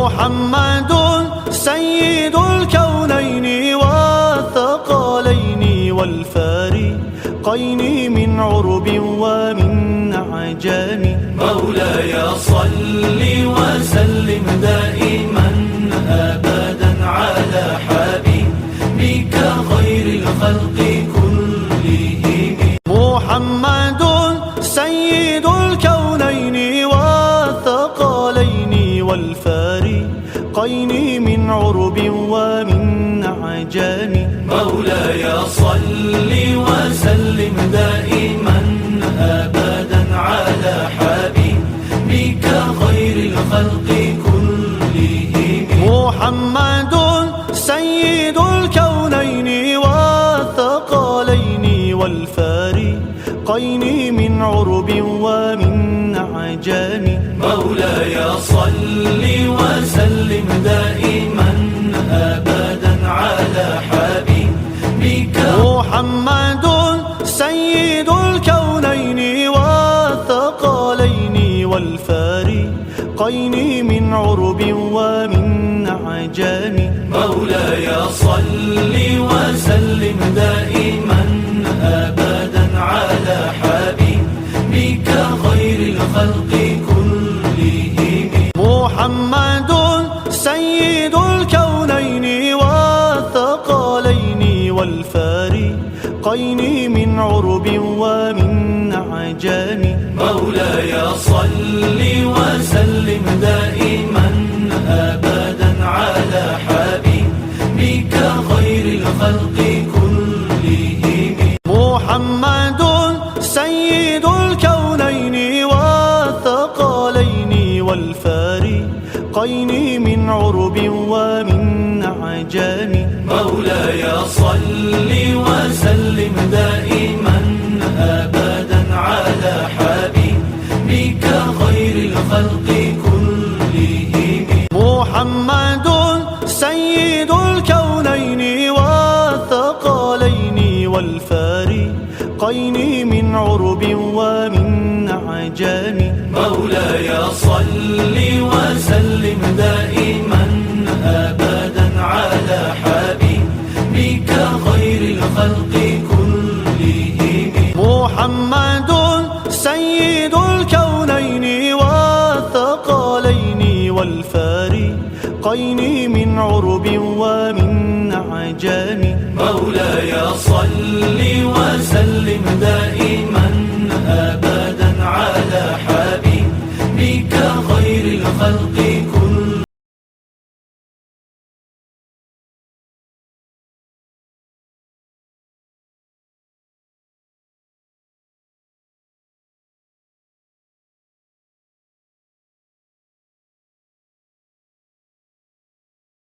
محمد سيد الكونين والثقلين والفارقين من عرب ومن عجم. مولاي صل وسلم دائما أبدا على حبيبك خير الخلق كلهم. محمد سيد الكونين والثقلين والفارقين من عرب ومن عجم. مولاي صل وسلم دائما أبدا على حبيبك خير الخلق كلهم. محمد سيد الكونين والثقلين والفارقين من عرب ومن عجم. مولاي صل وسلم دائما أبدا على حبيبك. محمد سيد الكونين والثقلين والفارقين من عرب ومن عجم. مولاي صل وسلم دائما أبدا على حبيبك خير الخلق كلهم. محمد سيد الكونين والثقلين والفارقين من عرب ومن عجم. مولاي صل وسلم دائما أبدا على حبيبك خير الخلق كلهم. محمد سيد الكونين والثقلين والفارقين من عرب ومن عجم. مولاي صل وسلم دائما أبدا على حبيبك خير الخلق كلهم. محمد سيد الكونين والثقلين والفارقين من عرب ومن عجم. مولاي صل وسلم دائما أبدا على حبيبك خير الخلق كلهم. محمد سيد الكونين والثقلين والفارقين من عرب ومن عجم. مولاي صل